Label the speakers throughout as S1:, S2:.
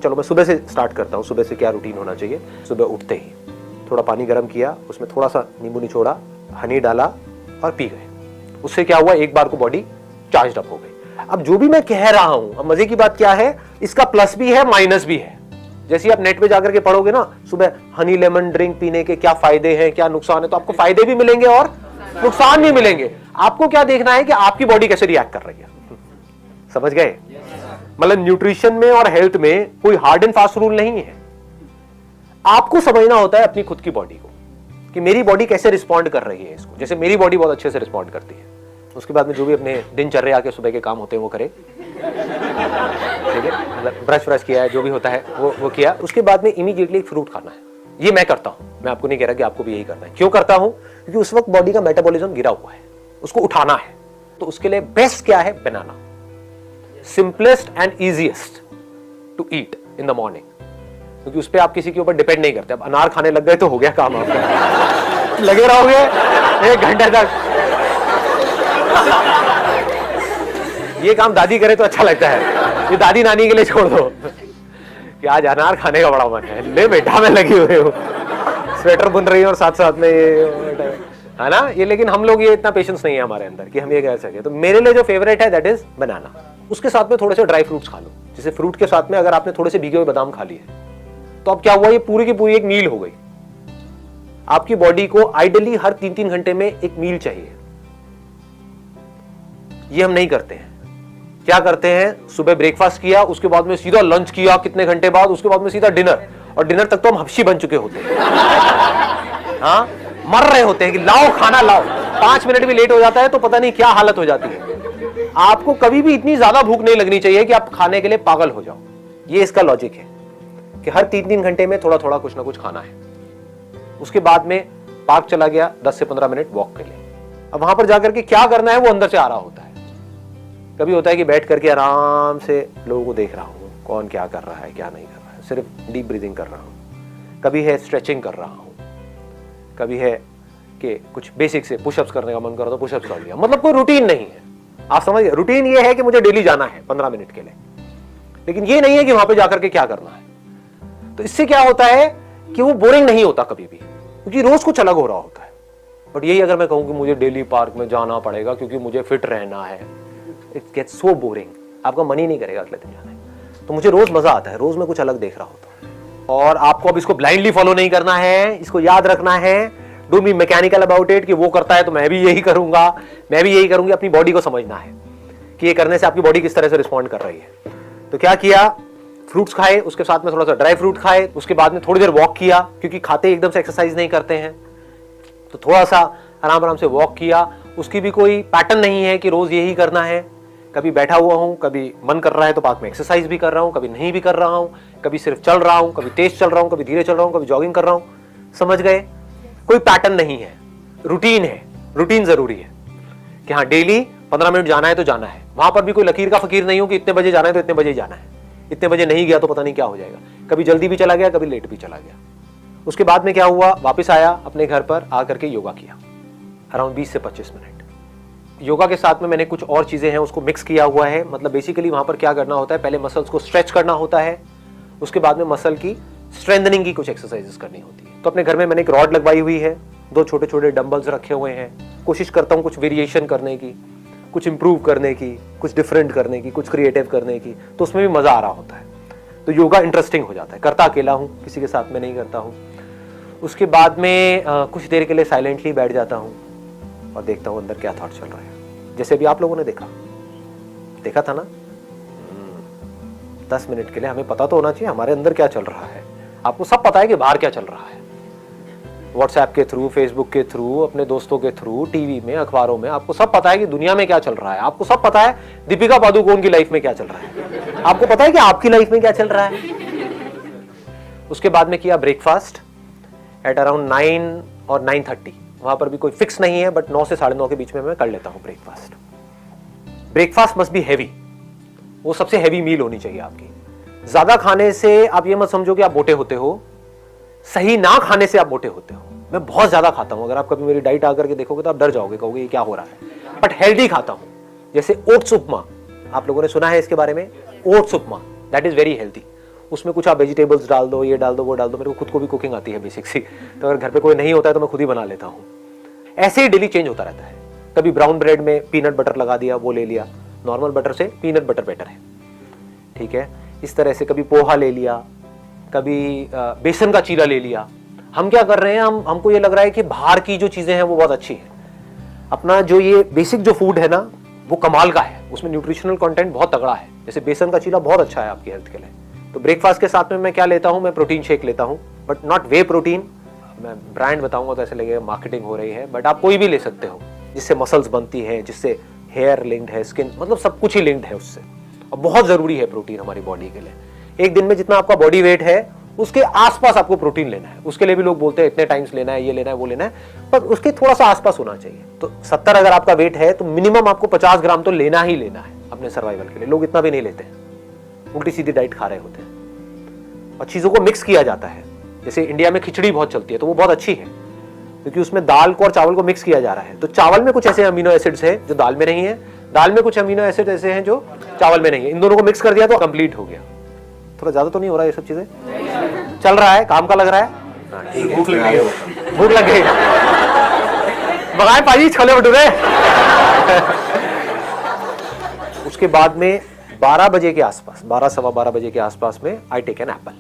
S1: चलो मैं सुबह से स्टार्ट करता हूँ। सुबह से क्या रूटीन होना चाहिए? सुबह उठते ही थोड़ा पानी गर्म किया, उसमें थोड़ा सा नींबू निचोड़ा, हनी डाला और पी गए। उससे क्या हुआ, एक बार को बॉडी चार्ज अप हो गई। अब जो भी मैं कह रहा हूं, अब मजे की बात क्या है, इसका प्लस भी है माइनस भी है। जैसे आप नेट पे जाकर के पढ़ोगे ना, सुबह हनी लेमन ड्रिंक पीने के क्या फायदे हैं, क्या नुकसान है, तो आपको फायदे भी मिलेंगे और नुकसान भी मिलेंगे। आपको क्या देखना है कि आपकी बॉडी कैसे रिएक्ट कर रही है। समझ गए? मतलब न्यूट्रिशन में और हेल्थ में कोई हार्ड एंड फास्ट रूल नहीं है। आपको समझना होता है अपनी खुद की बॉडी को कि मेरी बॉडी कैसे रिस्पॉन्ड कर रही है इसको। जैसे मेरी बॉडी बहुत अच्छे से रिस्पॉन्ड करती है, उसके बाद में जो भी अपने दिनचर्या के सुबह के काम होते हैं वो करे, ठीक है, मतलब ब्रश व्रश किया है, जो भी होता है वो किया। उसके बाद में इमीडिएटली एक फ्रूट खाना है। ये मैं करता हूं, मैं आपको नहीं कह रहा कि आपको भी यही करना है। क्यों करता हूं? क्योंकि उस वक्त बॉडी का मेटाबॉलिज्म गिरा हुआ है, उसको उठाना है। तो उसके लिए बेस्ट क्या है? Banana. Simplest and easiest to eat in the morning, क्योंकि उस पर आप किसी के ऊपर डिपेंड नहीं करते। अब अनार खाने लग गए तो हो गया काम आपका। लगे रहोगे 1 घंटे तक, ये काम दादी करे तो अच्छा लगता है, ये दादी नानी के लिए छोड़ दो कि आज अनार खाने का बड़ा मन है, ले बेटा मैं लगी हुई हूँ, स्वेटर बुन रही हूँ और साथ साथ में ये है ना ये। लेकिन हम लोग ये इतना पेशेंस नहीं है हमारे अंदर कि हम ये कह सके। तो मेरे लिए जो फेवरेट है दैट इज बनाना। उसके साथ में थोड़े से ड्राई फ्रूट्स खा लो। जैसे फ्रूट के साथ में अगर आपने थोड़े से भीगे हुए बादाम खा लिए तो अब क्या हुआ, ये पूरी की पूरी एक मील हो गई। आपकी बॉडी को आइडियली हर 3-3 घंटे में एक मील चाहिए। ये हम नहीं करते हैं। क्या करते हैं? सुबह ब्रेकफास्ट किया, उसके बाद में सीधा लंच किया कितने घंटे बाद, उसके बाद में सीधा डिनर, और डिनर तक तो हम हफ्शी बन चुके होते हैं। हाँ, मर रहे होते हैं कि लाओ खाना लाओ। 5 मिनट भी लेट हो जाता है तो पता नहीं क्या हालत हो जाती है। आपको कभी भी इतनी ज्यादा भूख नहीं लगनी चाहिए कि आप खाने के लिए पागल हो जाओ। ये इसका लॉजिक है कि हर 3-3 घंटे में थोड़ा थोड़ा कुछ ना कुछ खाना है। उसके बाद में पार्क चला गया 10 से 15 मिनट वॉक के लिए। अब वहां पर जाकर के क्या करना है वो अंदर से आ रहा होता है। कभी होता है कि बैठ करके आराम से लोगों को देख रहा हूं, कौन क्या कर रहा है क्या नहीं कर रहा है, सिर्फ डीप ब्रीदिंग कर रहा हूं। कभी है स्ट्रेचिंग कर रहा हूं, कभी है कि कुछ बेसिक से पुशअप्स करने का मन कर रहा तो पुशअप्स कर लिया। मतलब कोई रूटीन नहीं है। आप समझ, रूटीन ये है कि मुझे डेली जाना है 15 मिनट के लिए, लेकिन ये नहीं है कि वहां पे जाकर के क्या करना है। तो इससे क्या होता है कि वो बोरिंग नहीं होता कभी भी, क्योंकि रोज कुछ अलग हो रहा होता है। बट यही अगर मैं कहूं कि मुझे डेली पार्क में जाना पड़ेगा क्योंकि मुझे फिट रहना है, इट गेट्स सो बोरिंग। आपका मन ही नहीं करेगा अगले दिन जाने। तो मुझे रोज मजा आता है, रोज मैं कुछ अलग देख रहा होता हूं। और आपको अब इसको ब्लाइंडली फॉलो नहीं करना है, इसको याद रखना है। Don't be mechanical about it कि वो करता है तो मैं भी यही करूंगा, मैं भी यही करूंगी। अपनी बॉडी को समझना है कि ये करने से आपकी बॉडी किस तरह से रिस्पॉन्ड कर रही है। तो क्या किया, फ्रूट्स खाए, उसके साथ में थोड़ा सा ड्राई फ्रूट खाए, उसके बाद में थोड़ी देर वॉक किया, क्योंकि खाते एकदम से एक्सरसाइज नहीं करते हैं। तो थोड़ा सा आराम आराम से वॉक किया। उसकी भी कोई पैटर्न नहीं है कि रोज यही करना है। कभी बैठा हुआ हूं, कभी मन कर रहा है तो पार्क में एक्सरसाइज भी कर रहा हूं, कभी नहीं भी कर रहा हूं, कभी सिर्फ चल रहा हूं, कभी तेज चल रहा हूं, कभी धीरे चल रहा हूं, कभी जॉगिंग कर रहा हूं। समझ गए? कोई पैटर्न नहीं है, रूटीन है। रूटीन जरूरी है कि हाँ डेली 15 मिनट जाना है तो जाना है। वहां पर भी कोई लकीर का फकीर नहीं हो कि इतने बजे जाना है तो इतने बजे जाना है, इतने बजे नहीं गया तो पता नहीं क्या हो जाएगा। कभी जल्दी भी चला गया, कभी लेट भी चला गया। उसके बाद में क्या हुआ, वापस आया अपने घर पर, आकर के योगा किया अराउंड 20 से 25 मिनट। योगा के साथ में मैंने कुछ और चीजें हैं उसको मिक्स किया हुआ है। मतलब बेसिकली वहां पर क्या करना होता है, पहले मसल्स को स्ट्रेच करना होता है, उसके बाद में मसल की स्ट्रेंथनिंग की कुछ एक्सरसाइजेस करनी होती है। तो अपने घर में मैंने एक रॉड लगवाई हुई है, 2 छोटे छोटे डंबल्स रखे हुए हैं। कोशिश करता हूँ कुछ वेरिएशन करने की, कुछ इंप्रूव करने की, कुछ डिफरेंट करने की, कुछ क्रिएटिव करने की। तो उसमें भी मजा आ रहा होता है। तो योगा इंटरेस्टिंग हो जाता है। करता अकेला हूँ, किसी के साथ में नहीं करता हूँ। उसके बाद में कुछ देर के लिए साइलेंटली बैठ जाता हूँ और देखता हूँ अंदर क्या थॉट चल रहा है। जैसे भी आप लोगों ने देखा था ना, 10 मिनट के लिए हमें पता तो होना चाहिए हमारे अंदर क्या चल रहा है। आपको सब पता है कि बाहर क्या चल रहा है, व्हाट्सएप के थ्रू, फेसबुक के थ्रू, अपने दोस्तों के थ्रू, टीवी में, अखबारों में, आपको सब पता है कि दुनिया में क्या चल रहा है। आपको सब पता है दीपिका पादुकोण की लाइफ में क्या चल रहा है। आपको पता है कि आपकी लाइफ में क्या चल रहा है। उसके बाद में किया ब्रेकफास्ट एट अराउंड 9 और 9:30। वहां पर भी कोई फिक्स नहीं है, बट 9 से 9:30 के बीच में मैं कर लेता हूं breakfast. Breakfast must be heavy, वो सबसे हैवी मील होनी चाहिए आपकी। ज्यादा खाने से आप ये मत समझो कि आप मोटे होते हो, सही ना खाने से आप मोटे होते हो। मैं बहुत ज्यादा खाता हूं, अगर आप कभी मेरी डाइट आकर के देखोगे तो आप डर जाओगे, कहोगे ये क्या हो रहा है। बट हेल्दी खाता हूं, जैसे ओट्स उपमा, आप लोगों ने सुना है इसके बारे में, oats upma, that is very healthy. उसमें कुछ आप वेजिटेबल्स डाल दो, ये डाल दो, वो डाल दो। मेरे को खुद को भी कुकिंग आती है बेसिक सी, तो अगर घर पे कोई नहीं होता है तो मैं खुद ही बना लेता हूँ। ऐसे ही डेली चेंज होता रहता है। कभी ब्राउन ब्रेड में पीनट बटर लगा दिया, वो ले लिया, नॉर्मल बटर से पीनट बटर बेटर है, ठीक है। इस तरह से कभी पोहा ले लिया, कभी बेसन का चीला ले लिया। हम क्या कर रहे हैं, हमको ये लग रहा है कि बाहर की जो चीजें हैं वो बहुत अच्छी है। अपना जो ये बेसिक जो फूड है ना वो कमाल का है, उसमें न्यूट्रिशनल कंटेंट बहुत तगड़ा है। जैसे बेसन का चीला बहुत अच्छा है आपकी हेल्थ के लिए। तो ब्रेकफास्ट के साथ में मैं क्या लेता हूँ, मैं प्रोटीन शेक लेता हूँ, बट नॉट वे प्रोटीन। मैं ब्रांड बताऊंगा तो ऐसे लगेगा मार्केटिंग हो रही है, बट आप कोई भी ले सकते हो जिससे मसल्स बनती है, जिससे हेयर लिंक्ड है, स्किन, मतलब सब कुछ ही लिंक्ड है उससे। और बहुत जरूरी है प्रोटीन हमारी बॉडी के लिए। एक दिन में जितना आपका बॉडी वेट है उसके आसपास आपको प्रोटीन लेना है। उसके लिए भी लोग बोलते हैं इतने टाइम्स लेना है, ये लेना है, वो लेना है, पर उसके थोड़ा सा आसपास होना चाहिए। तो 70 अगर आपका वेट है तो मिनिमम आपको 50 ग्राम तो लेना ही लेना है अपने सर्वाइवल के लिए। लोग इतना भी नहीं लेते हैं, उल्टी सीधी डाइट खा रहे होते हैं। और चीजों को मिक्स किया जाता है। जैसे इंडिया में खिचड़ी बहुत चलती है, तो वो बहुत अच्छी है क्योंकि उसमें दाल को और चावल को मिक्स किया जा रहा है। तो चावल में कुछ ऐसे अमीनो एसिड्स है जो दाल में नहीं है, दाल में कुछ अमीनो एसिड ऐसे हैं जो चावल में नहीं है। इन दोनों को मिक्स कर दिया तो कंप्लीट हो गया। थोड़ा ज्यादा तो नहीं हो रहा है ये सब चीजें? चल रहा है, काम का लग रहा है। भूख लग गई है, भूख लग गई। मंगाए पाजी छोले भटूरे। उसके बाद में 12 बजे के आसपास, 12 सवा 12 बजे के आसपास में आई टेक एन एप्पल।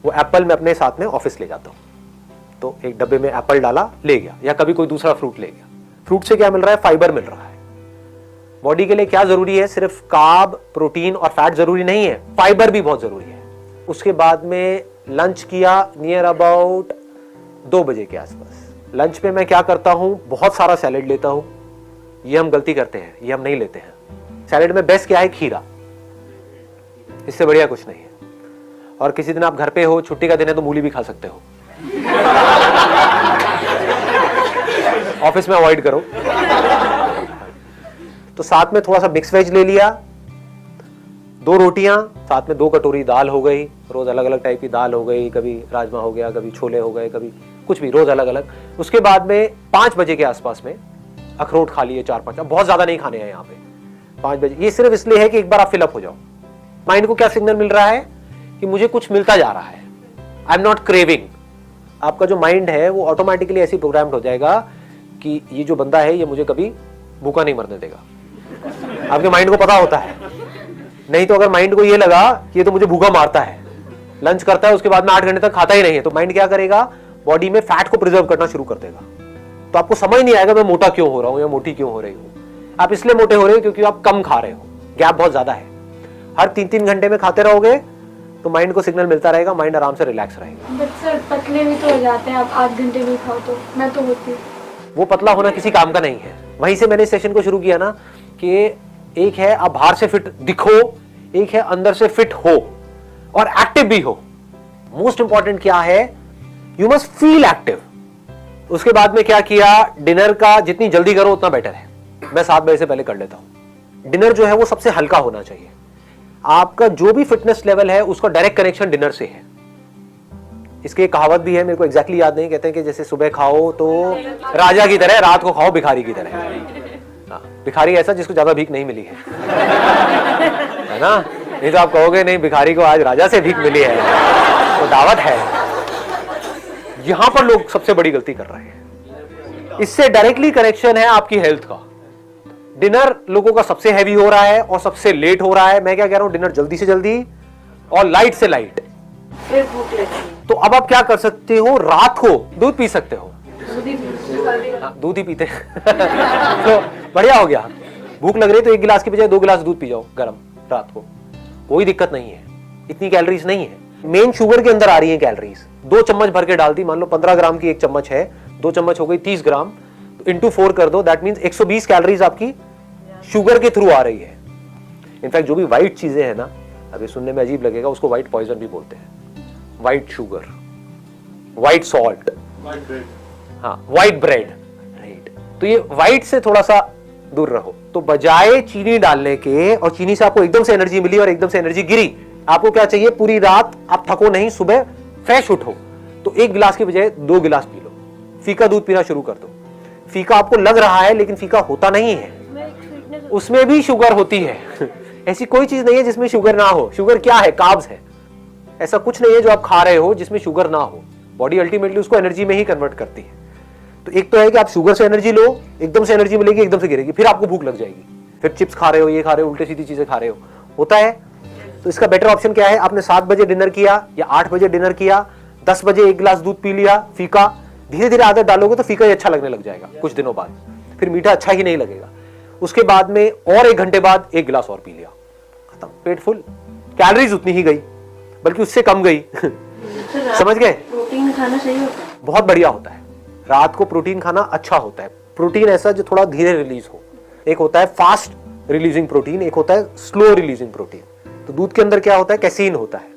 S1: वो एप्पल मैं अपने साथ में ऑफिस ले जाता हूँ। तो एक डब्बे में एप्पल डाला, ले गया, या कभी कोई दूसरा फ्रूट ले गया। फ्रूट से क्या मिल रहा है? फाइबर मिल रहा है। बॉडी के लिए क्या जरूरी है? सिर्फ कार्ब, प्रोटीन और फैट जरूरी नहीं है, फाइबर भी बहुत जरूरी है। उसके बाद में लंच किया नियर अबाउट 2 बजे के आसपास। लंच में मैं क्या करता हूं, बहुत सारा सैलेड लेता हूं। ये हम गलती करते हैं, ये हम नहीं लेते हैं। सैलेड में बेस्ट क्या है? खीरा। इससे बढ़िया कुछ नहीं है। और किसी दिन आप घर पे हो, छुट्टी का दिन है, तो मूली भी खा सकते हो। ऑफिस में अवॉइड करो। तो साथ में थोड़ा सा मिक्स वेज ले लिया, 2 रोटियां, साथ में 2 कटोरी दाल हो गई। रोज अलग अलग टाइप की दाल हो गई, कभी राजमा हो गया, कभी छोले हो गए, कभी कुछ भी, रोज अलग अलग। उसके बाद में 5 बजे के आसपास में अखरोट खा लिए 4-5। अब बहुत ज्यादा नहीं खाने हैं यहाँ पे 5 बजे। ये सिर्फ इसलिए है कि एक बार आप फिलअप हो जाओ। माइंड को क्या सिग्नल मिल रहा है कि मुझे कुछ मिलता जा रहा है, आई एम नॉट क्रेविंग। आपका जो माइंड है वो ऑटोमेटिकली ऐसी प्रोग्राम्ड हो जाएगा कि ये जो बंदा है ये मुझे कभी भूखा नहीं मरने देगा। आपके माइंड को पता होता है। नहीं तो अगर माइंड को ये लगा कि ये तो मुझे भूखा मारता है, लंच करता है उसके बाद में 8 घंटे तक खाता ही नहीं है, तो माइंड क्या करेगा? बॉडी में फैट को प्रिजर्व करना शुरू कर देगा। तो आपको समझ नहीं आएगा मैं मोटा क्यों हो रहा हूं या मोटी क्यों हो रही हूं। आप इसलिए मोटे हो रहे हो क्योंकि आप कम खा रहे हो, गैप बहुत ज्यादा है। हर 3-3 घंटे में खाते रहोगे तो माइंड को सिग्नल मिलता रहेगा, माइंड आराम से रिलैक्स रहेगा।
S2: बट सर पतले भी तो हो जाते हैं, आप 8 घंटे नहीं खाओ तो। मैं तो होती हूँ।
S1: वो पतला होना किसी काम का नहीं है। वहीं से मैंने इस सेशन को शुरू किया ना कि एक है आप बाहर से फिट दिखो, एक है अंदर से फिट हो और एक्टिव भी हो। मोस्ट इंपॉर्टेंट क्या है? You must feel active. उसके बाद में क्या किया? डिनर का जितनी जल्दी करो उतना बेटर है। मैं 7 बजे से पहले कर लेता हूं। डिनर जो है वो सबसे हल्का होना चाहिए। आपका जो भी फिटनेस लेवल है उसका डायरेक्ट कनेक्शन डिनर से है। इसकी एक कहावत भी है, मेरे को एग्जैक्टली याद नहीं, कहते हैं कि जैसे सुबह खाओ तो राजा की तरह, रात को खाओ भिखारी की तरह। भिखारी ऐसा जिसको ज्यादा भीख नहीं मिली है ना? नहीं तो आप कहोगे नहीं भिखारी को आज राजा से भीख मिली है, तो दावत है। यहां पर लोग सबसे बड़ी गलती कर रहे हैं। इससे डायरेक्टली कनेक्शन है आपकी हेल्थ का। डिनर लोगों का सबसे हैवी हो रहा है और सबसे लेट हो रहा है। मैं क्या कह रहा हूं, डिनर जल्दी से जल्दी और लाइट से लाइट।
S2: फिर भूख लगती है
S1: तो अब आप क्या कर सकते हो? रात को दूध पी सकते हो। दूध ही पीते तो बढ़िया हो गया। भूख लग रही तो 1 गिलास की बजाय 2 गिलास दूध पी जाओ गरम रात को, कोई दिक्कत नहीं है। इतनी कैलोरीज नहीं है। मेन शुगर के अंदर आ रही है कैलोरीज। 2 चम्मच भर के डाल दी, मान लो 15 ग्राम की 1 चम्मच है, 2 चम्मच हो गई 30 ग्राम, तो इंटू 4 कर दो, दैट मीन्स 120 कैलोरीज आपकी शुगर के थ्रू आ रही है। इनफैक्ट जो भी व्हाइट चीजें हैं ना, अभी सुनने में अजीब लगेगा, उसको व्हाइट पॉइजन भी बोलते हैं। व्हाइट शुगर, व्हाइट सॉल्ट, हाँ व्हाइट ब्रेड, राइट। तो ये व्हाइट से थोड़ा सा दूर रहो। तो बजाय चीनी डालने के, और चीनी से आपको एकदम से एनर्जी मिली और एकदम से एनर्जी गिरी, आपको क्या चाहिए? पूरी रात आप थको नहीं, सुबह फ्रेश उठो। तो 1 गिलास की बजाय 2 गिलास पी लो। फीका दूध पीना शुरू कर दो। फीका आपको लग रहा है लेकिन फीका होता नहीं है, उसमें भी शुगर होती है। ऐसी कोई चीज नहीं है जिसमें शुगर ना हो। शुगर क्या है? कार्ब्स है। ऐसा कुछ नहीं है जो आप खा रहे हो जिसमें शुगर ना हो। बॉडी अल्टीमेटली उसको एनर्जी में ही कन्वर्ट करती है। तो एक तो है कि आप शुगर से एनर्जी लो, एकदम से एनर्जी मिलेगी, एकदम से गिरेगी, फिर आपको भूख लग जाएगी, फिर चिप्स खा रहे हो, ये खा रहे हो, उल्टे सीधी चीजें खा रहे हो, होता है। तो इसका बेटर ऑप्शन क्या है, आपने 7 बजे डिनर किया या 8 बजे डिनर किया, 10 बजे 1 गिलास दूध पी लिया, फीका, धीरे धीरे आदत डालोगे तो फीका ही अच्छा लगने लग जाएगा कुछ दिनों बाद, फिर मीठा अच्छा ही नहीं लगेगा। उसके बाद में और 1 घंटे बाद 1 गिलास और पी लिया, खत्म, पेट फुल, कैलोरीज उतनी ही गई, बल्कि उससे कम गई। समझ गए?
S2: प्रोटीन खाना सही होता है?
S1: बहुत बढ़िया होता है, रात को प्रोटीन खाना अच्छा होता है। प्रोटीन ऐसा जो थोड़ा धीरे रिलीज हो, एक होता है फास्ट रिलीजिंग प्रोटीन, एक होता है स्लो रिलीजिंग प्रोटीन। तो दूध के अंदर क्या होता है, कैसीन होता है,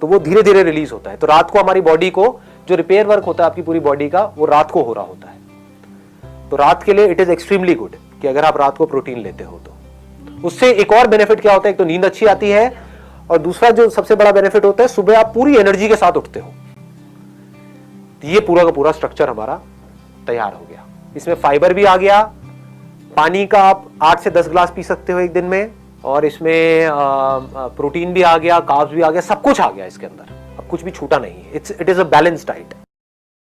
S1: तो वो धीरे धीरे रिलीज होता है। तो रात को हमारी बॉडी को जो रिपेयर वर्क होता है आपकी पूरी बॉडी का, वो रात को हो रहा होता है। तो रात के लिए इट इज एक्सट्रीमली गुड कि अगर आप रात को प्रोटीन लेते हो तो उससे एक और बेनिफिट क्या होता है, एक तो नींद अच्छी आती है, और दूसरा जो सबसे बड़ा बेनिफिट होता है, सुबह आप पूरी एनर्जी के साथ उठते हो। ये पूरा का पूरा स्ट्रक्चर हमारा तैयार हो गया। इसमें फाइबर भी आ गया, पानी का आप 8 से 10 ग्लास पी सकते हो एक दिन में, और इसमें प्रोटीन भी आ गया, कार्ब्स भी आ गया, सब कुछ आ गया इसके अंदर, अब कुछ भी छूटा नहीं है। It is a balance diet.